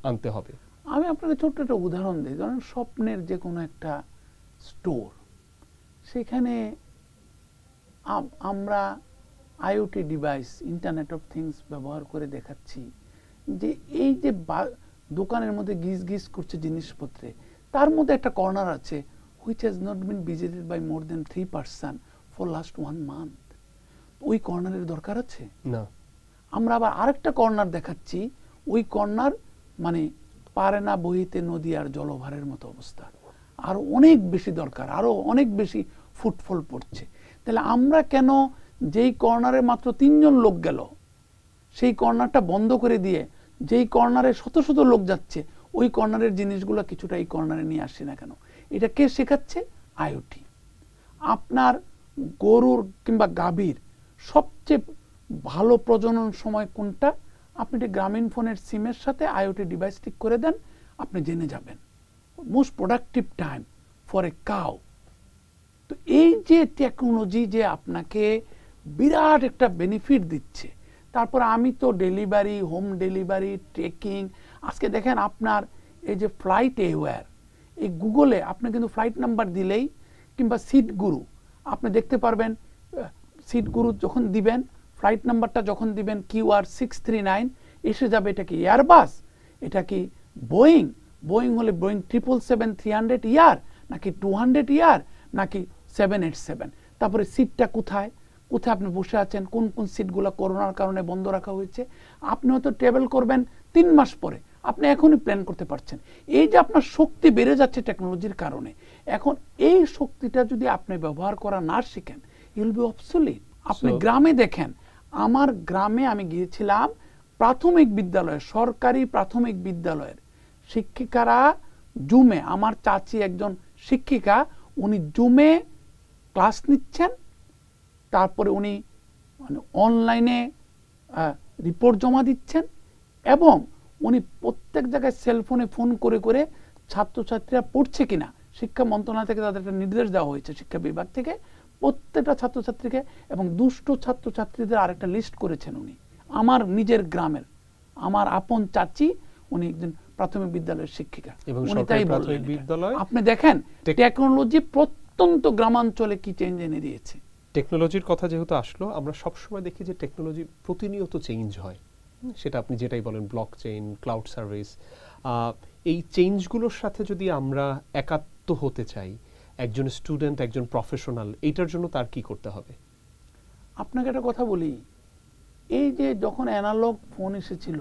আনতে হবে? আমি আপনাকে ছোট্ট একটা উদাহরণ দিই। ধরেন স্বপ্নের যে কোনো একটা স্টোর, সেখানে আমরা IoT device, internet of things ব্যবহার করে দেখাচ্ছি যে এই যে দোকানের মধ্যে গিজ গিজ করছে জিনিসপত্রে, তার মধ্যে একটা কর্নার আছে which has not been visited by more than 3 person for last 1 month. ওই কর্নারের দরকার আছে না। আমরা আবার আরেকটা কর্নার দেখাচ্ছি, ওই কর্নার মানে পারে না বহিতে নদী আর জলভারের মতো অবস্থা, আরো অনেক বেশি দরকার, আরো অনেক বেশি ফুটফল পড়ছে। তাহলে আমরা কেন যেই কর্নারে মাত্র 3 জন লোক গেল, সেই কর্নারটা বন্ধ করে দিয়ে যেই কর্নারে শত শত লোক যাচ্ছে, ওই কর্নারের জিনিসগুলো কিছুটা এই কর্নারে নিয়ে আসছে না কেন? এটা কে শেখাচ্ছে? আইওটি। আপনার গরুর কিংবা গাভীর সবচেয়ে ভালো প্রজনন সময় কোনটা? আপনি একটা গ্রামীণ ফোনের সিমের সাথে আইওটি ডিভাইস ঠিক করে দেন, আপনি জেনে যাবেন most productive time for a cow. তো এই যে টেকনোলজি যে আপনাকে বিরাট একটা বেনিফিট দিচ্ছে, তারপর আমি তো ডেলিভারি, হোম ডেলিভারি, ট্রেকিং, আজকে দেখেন আপনার এই যে ফ্লাইট এওয়্যার, এই গুগলে আপনি কিন্তু ফ্লাইট নাম্বার দিলেই কিংবা সিট গুরু আপনি দেখতে পারবেন, সিট গুরু যখন দিবেন, ফ্লাইট নাম্বারটা যখন দিবেন QR 639, এসে যাবে এটা কি এয়ারবাস, এটা কি বোয়িং, বোয়িং হলে বোয়িং 777-300 ইয়ার নাকি 200 ইয়ার নাকি 787, তারপরে সিটটা কোথায় কোথায় আপনি বসে আছেন, কোন কোন সিটগুলো করোনার কারণে বন্ধ রাখা হয়েছে। আপনি হয়তো ট্রাভেল করবেন 3 মাস পরে, আপনি এখনই প্ল্যান করতে পারছেন। এই যে আপনার শক্তি বেড়ে যাচ্ছে টেকনোলজির কারণে, এখন এই শক্তিটা যদি আপনি ব্যবহার করা না শিখেন, ইউল বি অবসলিট। আপনি গ্রামে দেখেন, আমার গ্রামে আমি গিয়েছিলাম প্রাথমিক বিদ্যালয়ে, সরকারি প্রাথমিক বিদ্যালয়ের শিক্ষিকারা জুমে, আমার চাচি একজন শিক্ষিকা, উনি জুমে ক্লাস নিচ্ছেন, তারপরে উনি মানে অনলাইনে রিপোর্ট জমা দিচ্ছেন, এবং উনি প্রত্যেক জায়গায় সেলফোনে ফোন করে করে ছাত্রছাত্রীরা পড়ছে কিনা, শিক্ষা মন্ত্রণালয় থেকে তাদের একটা নির্দেশ দেওয়া হয়েছে, শিক্ষা বিভাগ থেকে প্রত্যেকটা ছাত্রছাত্রীকে, এবং দুষ্ট ছাত্রছাত্রীদের আরেকটা লিস্ট করেছেন উনি। আমার নিজের গ্রামের আমার আপন চাচি, উনি একজন প্রাথমিক বিদ্যালয়ের শিক্ষিকা, উনি তাই বললেন। আপনি দেখেন টেকনোলজি প্রত্যন্ত গ্রামাঞ্চলে কি চেঞ্জ এনে দিয়েছে। টেকনোলজির কথা যেহেতু আসলো, আমরা সবসময় দেখি যে টেকনোলজি প্রতিনিয়ত চেঞ্জ হয়, সেটা আপনি যেটাই বলেন, ব্লক চেইন, ক্লাউড সার্ভিস, এই চেঞ্জগুলোর সাথে যদি আমরা একাত্ম হতে চাই, একজন স্টুডেন্ট, একজন প্রফেশনাল, এইটার জন্য তার কি করতে হবে? আপনাকে একটা কথা বলি, এই যে যখন অ্যানালগ ফোন এসেছিল,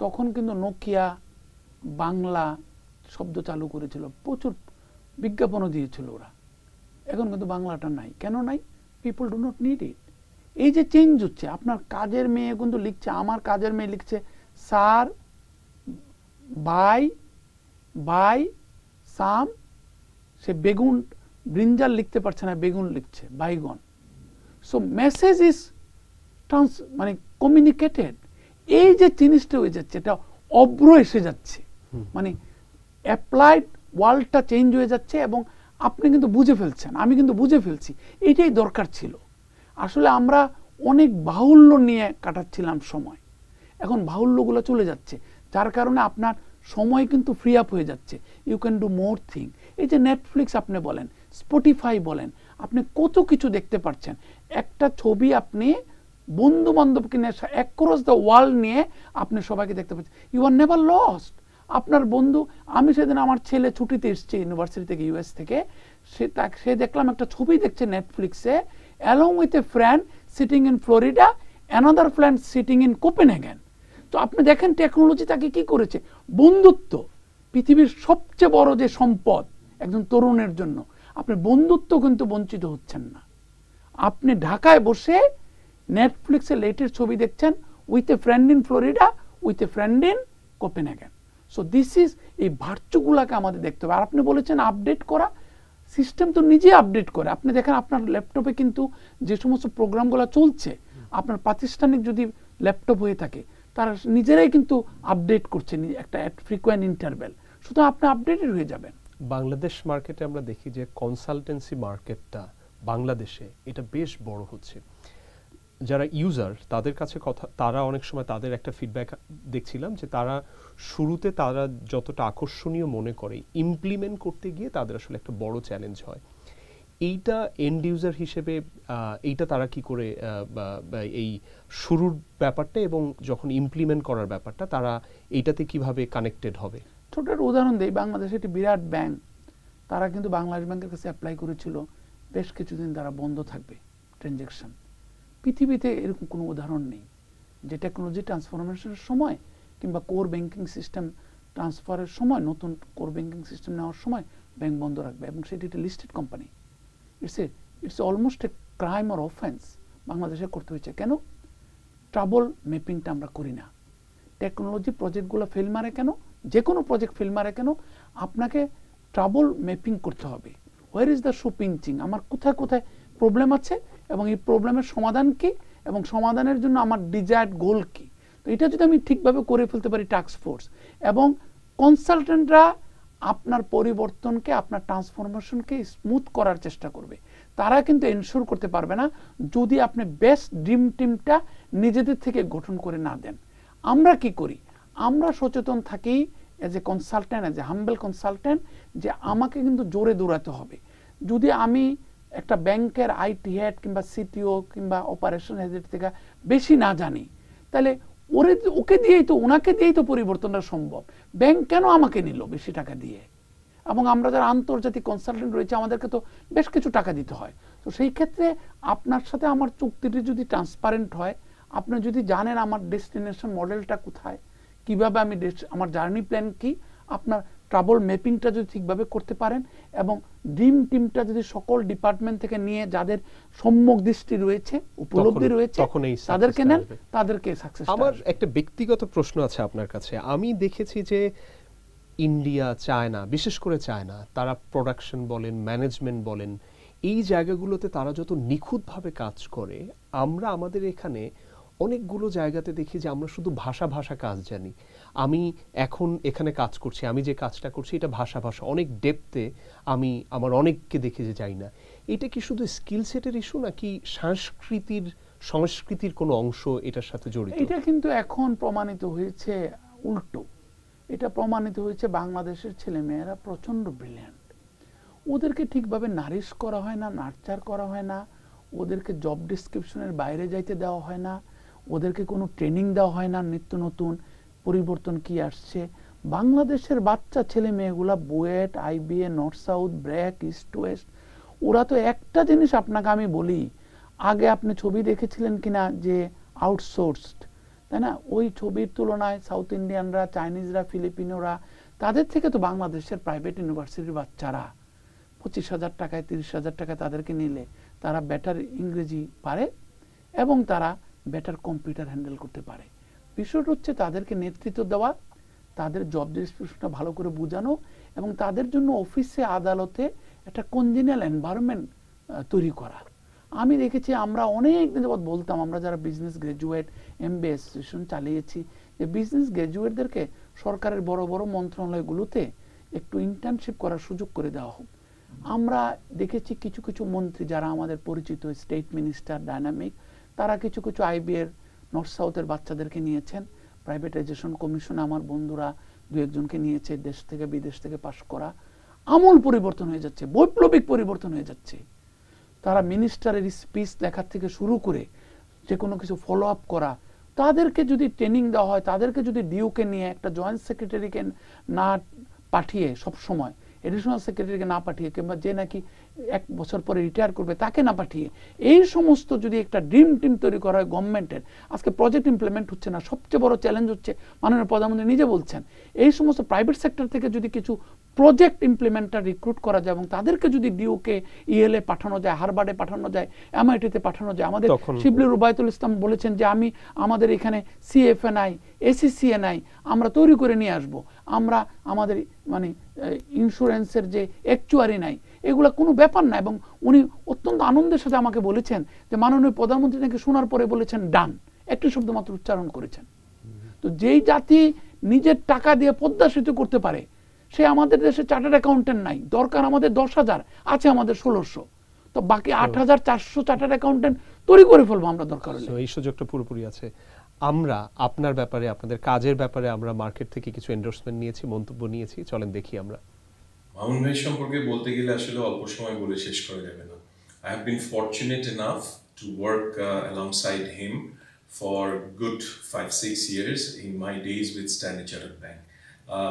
তখন কিন্তু নোকিয়া বাংলা শব্দ চালু করেছিল, প্রচুর বিজ্ঞাপনও দিয়েছিল ওরা। এখন কিন্তু বাংলাটা নাই। কেন নাই? People do not need it. এই যে চেঞ্জ হচ্ছে, আপনার কাজের মেয়ে কিন্তু লিখছে, আমার কাজের মেয়ে লিখছে স্যার বাই সাম, সে বেগুন, ব্রিঞ্জাল লিখতে পারছে না, বেগুন লিখছে বাইগন। সো মেসেজ ইজ মানে কমিউনিকেটেড, এই যে জিনিসটা হয়ে যাচ্ছে, এটা অব্র এসে যাচ্ছে, মানে অ্যাপ্লাইড ওয়ার্ল্ডটা চেঞ্জ হয়ে যাচ্ছে এবং আপনি কিন্তু বুঝে ফেলছেন, আমি কিন্তু বুঝে ফেলছি, এটাই দরকার ছিল। আসলে আমরা অনেক বাহুল্য নিয়ে কাটাচ্ছিলাম সময়, এখন বাহুল্যগুলো চলে যাচ্ছে, যার কারণে আপনার সময় কিন্তু ফ্রি আপ হয়ে যাচ্ছে, you can do more thing. এই যে নেটফ্লিক্স আপনি বলেন, স্পটিফাই বলেন, আপনি কত কিছু দেখতে পাচ্ছেন। একটা ছবি আপনি বন্ধু বান্ধবকে নিয়ে অ্যাক্রস দ্য ওয়ার্ল্ড নিয়ে আপনি সবাইকে দেখতে পাচ্ছেন, ইউ আর নেভার লস্ট। আপনার বন্ধু, আমি সেদিন আমার ছেলে ছুটিতে এসছে ইউনিভার্সিটি থেকে, ইউএস থেকে, সে দেখলাম একটা ছবি দেখছে নেটফ্লিক্সে, along with a friend sitting in Florida, another friend sitting in Copenhagen. তো আপনি দেখেন টেকনোলজি তাকে কি করেছে, বন্ধুত্ব পৃথিবীর সবচেয়ে বড় যে সম্পদ একজন তরুণের জন্য, আপনি বন্ধুত্ব কিন্তু বঞ্চিত হচ্ছেন না। আপনি ঢাকায় বসে নেটফ্লিক্সে লেটেস্ট ছবি দেখছেন, with a friend in Florida, with a friend in Copenhagen. So this is, এই ভার্চুগুলাকে আমাদের দেখতে হবে। আর আপনি বলেছেন আপডেট করা, সিস্টেম তো নিজে আপডেট করে। আপনি দেখেন আপনার ল্যাপটপে কিন্তু যে সমস্ত প্রোগ্রামগুলো চলছে, আপনার প্রাতিষ্ঠানিক যদি ল্যাপটপ হয়ে থাকে, তারা নিজেরাই কিন্তু আপডেট করছে একটা ফ্রিকোয়েন্ট ইন্টারভ্যাল, সুতরাং আপনি আপডেটেড হয়ে যাবেন। বাংলাদেশ মার্কেটে আমরা দেখি যে কনসালটেন্সি মার্কেটটা বাংলাদেশে এটা বেশ বড় হচ্ছে। যারা ইউজার তাদের কাছে তারা অনেক সময় তাদের একটা ফিডব্যাক দেখছিলাম যে তারা শুরুতে তারা যতটা আকর্ষণীয় মনে করে, ইমপ্লিমেন্ট করতে গিয়ে তাদের আসলে একটা বড় চ্যালেঞ্জ হয়। এইটা এন্ড ইউজার হিসেবে এইটা তারা কি করে এই শুরুর ব্যাপারটা এবং যখন ইমপ্লিমেন্ট করার ব্যাপারটা, তারা এইটাতে কিভাবে কানেক্টেড হবে? ছোট একটা উদাহরণ দেই, বাংলাদেশে একটি বিরাট ব্যাংক, তারা কিন্তু বাংলাদেশ ব্যাংকের কাছে অ্যাপ্লাই করেছিল বেশ কিছুদিন তারা বন্ধ থাকবে ট্রানজ্যাকশন। পৃথিবীতে এরকম কোনো উদাহরণ নেই যে টেকনোলজি ট্রান্সফরমেশনের সময় কিংবা কোর ব্যাংকিং সিস্টেম ট্রান্সফারের সময়, নতুন কোর ব্যাংকিং সিস্টেম নেওয়ার সময় ব্যাংক বন্ধ রাখবে, এবং সেটি একটা listed company. It's almost a crime or offence বাংলাদেশে করতে হয়েছে। কেন? ট্রাবল ম্যাপিংটা আমরা করি না। টেকনোলজি প্রজেক্টগুলো ফেল মারে কেন? যে কোনো প্রজেক্ট ফেল মারে কেন? আপনাকে ট্রাবল ম্যাপিং করতে হবে। Where is the shoe pinching, আমার কোথায় কোথায় প্রবলেম আছে এবং এই প্রবলেমের সমাধান কি, এবং সমাধানের জন্য আমার ডিজায়ার্ড গোল কি। তো এটা যদি আমি ঠিকভাবে করে ফেলতে পারি, টাস্ক ফোর্স এবং কনসালটেন্টরা আপনার পরিবর্তনকে, আপনার ট্রান্সফরমেশনকে স্মুথ করার চেষ্টা করবে। তারা কিন্তু এনশিওর করতে পারবে না যদি আপনি বেস্ট ড্রিম টিমটা নিজেদের থেকে গঠন করে না দেন। আমরা কি করি? আমরা সচেতন থাকি as a consultant, as a humble consultant, যে আমাকে কিন্তু জোরে দৌড়াতে হবে। যদি আমি একটা ব্যাংকের আইটি হেড কিংবা সিটিও কিংবা অপারেশন হেডের থেকে বেশি না জানি, তাহলে ওকে দিয়েই তো, ওনাকে দিয়েই তো পরিবর্তনটা সম্ভব। ব্যাংক কেন আমাকে নিল বেশি টাকা দিয়ে? এবং আমরা যারা আন্তর্জাতিক কনসালটেন্ট রয়েছে, আমাদেরকে তো বেশ কিছু টাকা দিতে হয়। তো সেই ক্ষেত্রে আপনার সাথে আমার চুক্তিটি যদি ট্রান্সপারেন্ট হয়, আপনি যদি জানেন আমার ডেস্টিনেশন মডেলটা কোথায়, কিভাবে আমি আমার জার্নি প্ল্যান কি, আপনার ট্রাবল ম্যাপিংটা যদি ঠিকভাবে করতে পারেন এবং ড্রিম টিমটা যদি সকল ডিপার্টমেন্ট থেকে নিয়ে যাদের সম্যক দৃষ্টি রয়েছে, উপলব্ধি রয়েছে, তাদেরকে নেন, তাদেরকে সাকসেস। আমার একটা ব্যক্তিগত প্রশ্ন আছে আপনার কাছে। আমি দেখেছি যে ইন্ডিয়া, চায়না, বিশেষ করে চায়না, তারা প্রোডাকশন বলেন, ম্যানেজমেন্ট বলেন, এই জায়গাগুলোতে তারা যত নিখুঁতভাবে কাজ করে, আমরা আমাদের এখানে অনেকগুলো জায়গাতে দেখি যে আমরা শুধু ভাষা কাজ জানি। আমি এখন এখানে কাজ করছি, আমি যে কাজটা করছি এটা ভাষা অনেক ডেপথে আমি আমার অনেককে দেখে যে যাই না। এটা কি শুধু স্কিল সেটের ইস্যু, নাকি সংস্কৃতির কোনো অংশ এটার সাথে জড়িত? এটা কিন্তু এখন প্রমাণিত হয়েছে উল্টো। এটা প্রমাণিত হয়েছে বাংলাদেশের ছেলেমেয়েরা প্রচন্ড ব্রিলিয়ান্ট। ওদেরকে ঠিকভাবে নারিশ করা হয় না, নার্চার করা হয় না, ওদেরকে জব ডিসক্রিপশনের বাইরে যাইতে দেওয়া হয় না, ওদেরকে কোনো ট্রেনিং দেওয়া হয় না নিত্য নতুন পরিবর্তন কি আসছে। বাংলাদেশের বাচ্চা ছেলে মেয়েগুলা BUET, IBA, North South, BRAC, East West, ওরা তো একটা জিনিস আপনাকে আমি বলি, আগে আপনি ছবি দেখেছিলেন কিনা যে আউটসোর্সড, তাই না? ওই ছবির তুলনায় সাউথ ইন্ডিয়ানরা, চাইনিজরা, ফিলিপিনোরা, তাদের থেকে তো বাংলাদেশের প্রাইভেট ইউনিভার্সিটির বাচ্চারা 25,000 টাকায়, 30,000 টাকায় তাদেরকে নিলে তারা বেটার ইংরেজি পারে এবং তারা বেটার কম্পিউটার হ্যান্ডেল করতে পারে। বিষয়টা হচ্ছে তাদেরকে নেতৃত্ব দেওয়া, তাদের জব ডিসক্রিপশনটা ভালো করে বোঝানো এবং তাদের জন্য অফিসে, আদালতে একটা কনজেনিয়াল এনভায়রনমেন্ট তৈরি করা। আমি দেখেছি আমরা অনেক দিন যাবত বলতাম, আমরা যারা বিজনেস গ্রাজুয়েট MBA অ্যাসোসিয়েশন চালিয়েছি, যে বিজনেস গ্রাজুয়েটদেরকে সরকারের বড় বড় মন্ত্রণালয়গুলোতে একটু ইন্টার্নশিপ করার সুযোগ করে দেওয়া হোক। আমরা দেখেছি কিছু কিছু মন্ত্রী যারা আমাদের পরিচিত, স্টেট মিনিস্টার ডাইনামিক, তারা কিছু কিছু IB এর নর্থ সাউথের বাচ্চাদেরকে নিয়েছেন। প্রাইভেটাইজেশন কমিশনে আমার বন্ধুরা 2-1জনকে নিয়েছে, দেশ থেকে বিদেশ থেকে পাশ করা। আমূল পরিবর্তন হয়ে যাচ্ছে, বৈপ্লবিক পরিবর্তন হয়ে যাচ্ছে। তারা মিনিস্টারের স্পিচ লেখার থেকে শুরু করে যে কোনো কিছু ফলো আপ করা, তাদেরকে যদি ট্রেনিং দেওয়া হয়, তাদেরকে যদি ডিউকে নিয়ে একটা জয়েন্ট সেক্রেটারিকে না পাঠিয়ে, সব সময় এডিশনাল সেক্রেটারিকে না পাঠিয়ে, কিংবা যে নাকি 1 বছর পরে রিটায়ার করবে তাকে না পাঠিয়ে, এই সমস্ত যদি একটা ড্রিম টিম তৈরি করা হয় গভর্নমেন্টের। আজকে প্রজেক্ট ইমপ্লিমেন্ট হচ্ছে না, সবচেয়ে বড় চ্যালেঞ্জ হচ্ছে, মাননীয় প্রধানমন্ত্রী নিজে বলছেন, এই সমস্ত প্রাইভেট সেক্টর থেকে যদি কিছু প্রজেক্ট ইমপ্লিমেন্টার রিক্রুট করা যায় এবং তাদেরকে যদি ডিউকে ELA পাঠানো যায়, হারবার্ডে পাঠানো যায়, MIT-তে পাঠানো যায়। আমাদের শিবলি রুবায়তুল ইসলাম বলেছেন যে আমি আমাদের এখানে CFNI ACCNI আমরা তৈরি করে নিয়ে আসব, আমরা আমাদের মানে ইন্স্যুরেন্সের যে অ্যাকচুয়ারি নাই, এগুলা কোনো ব্যাপার না। এবং উনি অত্যন্ত আনন্দের সাথে আমাকে বলেছেন যে মাননীয় প্রধানমন্ত্রী নাকি শোনার পরে বলেছেন ডান, একটি শব্দ মাত্র উচ্চারণ করেছেন। তো যেই জাতি নিজের টাকা দিয়ে পদ্মা সেতু করতে পারে, সে আমাদের দেশে চার্টার্ড অ্যাকাউন্টেন্ট নাই, দরকার আমাদের 10,000, আছে আমাদের 1600, তো বাকি 8,400 চার্টার্ড অ্যাকাউন্টেন্ট তৈরি করে ফেলবো আমরা দরকার হলে। এই সুযোগটা পুরোপুরি আছে। আমরা আপনার ব্যাপারে, আপনাদের কাজের ব্যাপারে আমরা মার্কেট থেকে কিছু এন্ডোর্সমেন্ট নিয়েছি, মন্তব্য নিয়েছি, চলেন দেখি আমরা। মামুন ভাই সম্পর্কে বলতে গেলে আসলে অল্প সময় বলে শেষ করা যাবে না। I have been fortunate enough to work alongside him for good 5-6 years in my days with Standard Chartered Bank.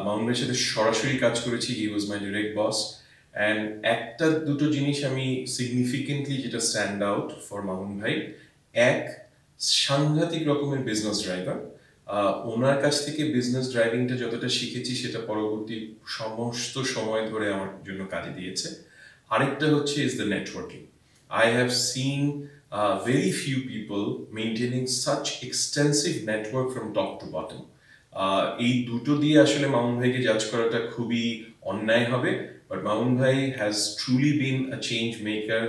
Mamun ভাইয়ের সাথে সরাসরি কাজ করেছি, he was my direct boss, and একটা দুটো জিনিস আমি সিগনিফিকেন্টলি যেটা স্ট্যান্ড আউট ফর মামুন ভাই, এক, সাংঘাতিক রকমের বিজনেস ড্রাইভার। ওনার কাছ থেকে বিজনেস ড্রাইভিংটা যতটা শিখেছি সেটা পরবর্তী সমস্ত সময় ধরে আমার জন্য কাজে দিয়েছে। আরেকটা হচ্ছে is the networking. I have seen very few people maintaining such extensive network from top to bottom. এই দুটো দিয়ে আসলে মামুন ভাইকে জাজ করাটা খুবই অন্যায় হবে, বাট মামুন ভাই has truly been a change maker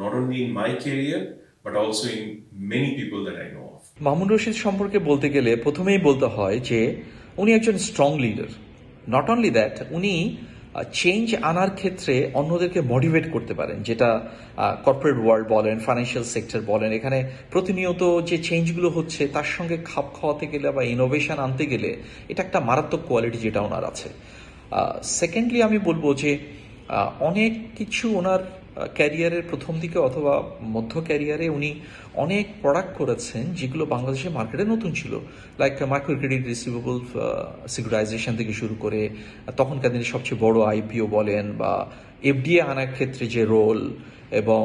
not only in my career but also in many people that I know of. Mamun Rashid সম্পর্কে বলতে গেলে প্রথমেই বলতে হয় যে উনি একজন strong leader. Not only that, উনি চেঞ্জ আনার ক্ষেত্রে অন্যদেরকে মোটিভেট করতে পারেন, যেটা কর্পোরেট ওয়ার্ল্ড বলেন, ফাইন্যান্সিয়াল সেক্টর বলেন, এখানে প্রতিনিয়ত যে চেঞ্জগুলো হচ্ছে তার সঙ্গে খাপ খাওয়াতে গেলে বা ইনোভেশন আনতে গেলে এটা একটা মারাত্মক কোয়ালিটি যেটা ওনার আছে। সেকেন্ডলি আমি বলবো যে অনেক কিছু ওনার ক্যারিয়ারের প্রথম দিকে অথবা মধ্য ক্যারিয়ারে উনি অনেক প্রোডাক্ট করেছেন যেগুলো বাংলাদেশের মার্কেটে নতুন ছিল, লাইক মাইক্রো ক্রেডিট রিসিভেবল সিকিউরাইজেশন থেকে শুরু করে তখনকার দিনে সবচেয়ে বড় IPO বলেন, বা FDI আনার ক্ষেত্রে যে রোল, এবং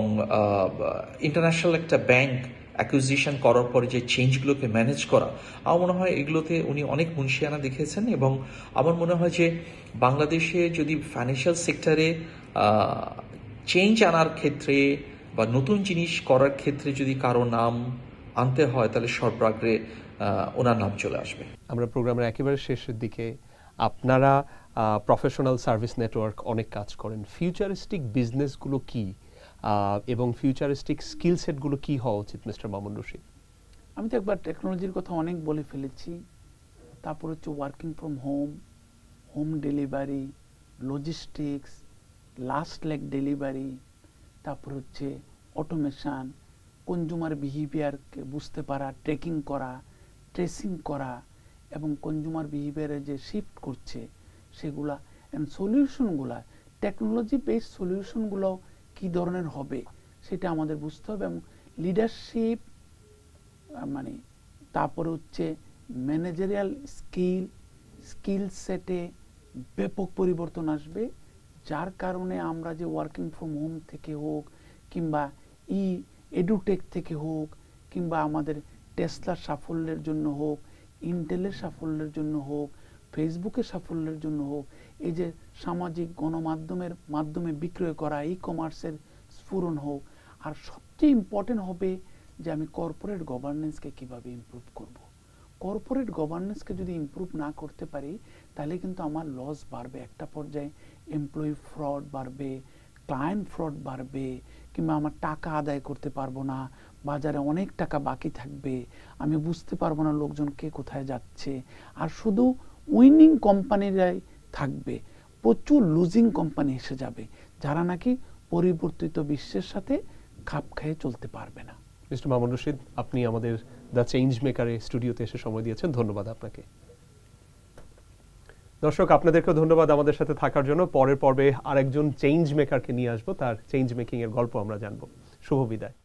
ইন্টারন্যাশনাল একটা ব্যাংক অ্যাকুইজিশন করার পরে যে চেঞ্জগুলোকে ম্যানেজ করা, আমার মনে হয় এগুলোতে উনি অনেক মুনশিয়ানা দেখিয়েছেন। এবং আমার মনে হয় যে বাংলাদেশে যদি ফাইন্যান্সিয়াল সেক্টরে চেঞ্জ আনার ক্ষেত্রে বা নতুন জিনিস করার ক্ষেত্রে যদি কারো নাম আনতে হয় তাহলে সর্বাগ্রে ওনার নাম চলে আসবে। আমরা প্রোগ্রামের একেবারে শেষের দিকে, আপনারা প্রফেশনাল সার্ভিস নেটওয়ার্ক অনেক কাজ করেন, ফিউচারিস্টিক বিজনেসগুলো কি এবং ফিউচারিস্টিক স্কিল সেটগুলো কি হওয়া উচিত মিস্টার মামুন রশিদ? আমি তো একবার টেকনোলজির কথা অনেক বলে ফেলেছি, তারপর হচ্ছে working from home, home delivery, logistics, last leg delivery, তারপর হচ্ছে অটোমেশন, কনজিউমার বিহেভিয়ারকে বুঝতে পারা, ট্রেকিং করা, ট্রেসিং করা, এবং কনজিউমার বিহেভিয়ারে যে শিফট করছে সেগুলা, অ্যান্ড সলিউশনগুলা, টেকনোলজি বেসড সলিউশনগুলো কী ধরনের হবে সেটা আমাদের বুঝতে হবে। এবং লিডারশিপ মানে তারপরে হচ্ছে ম্যানেজারিয়াল স্কিল সেটে ব্যাপক পরিবর্তন আসবে, যার কারণে আমরা যে ওয়ার্কিং ফ্রম হোম থেকে হোক, কিংবা এডুটেক থেকে হোক, কিংবা আমাদের টেসলার সাফল্যের জন্য হোক, ইন্টেলের সাফল্যের জন্য হোক, ফেসবুকের সাফল্যের জন্য হোক, এই যে সামাজিক গণমাধ্যমের মাধ্যমে বিক্রয় করা কমার্সের স্ফুরণ হোক, আর সবচেয়ে ইম্পর্টেন্ট হবে যে আমি কর্পোরেট গভর্নেন্সকে কিভাবে ইমপ্রুভ করব। কর্পোরেট গভর্নেন্সকে যদি ইমপ্রুভ না করতে পারি তাহলে কিন্তু আমার লস বাড়বে, একটা পর্যায়ে এমপ্লয়ি ফ্রড বাড়বে, ক্লায়েন্ট ফ্রড বাড়বে, কিংবা আমার টাকা আদায় করতে পারবো না, বাজারে অনেক টাকা বাকি থাকবে, আমি বুঝতে পারবো না লোকজন কে কোথায় যাচ্ছে, আর শুধু উইনিং কোম্পানিরাই থাকবে, প্রচুর লুজিং কোম্পানি এসে যাবে যারা নাকি পরিবর্তিত বিশ্বের সাথে খাপ খেয়ে চলতে পারবে না। মিস্টার মামুন রশিদ, আপনি আমাদের দ্য চেঞ্জ মেকারে স্টুডিওতে এসে সময় দিয়েছেন, ধন্যবাদ আপনাকে। দর্শক, আপনাদেরকেও ধন্যবাদ আমাদের সাথে থাকার জন্য। পরের পর্বে আরেকজন চেঞ্জ মেকারকে নিয়ে আসবো, তার চেঞ্জ মেকিং এর গল্প আমরা জানবো। শুভ বিদায়।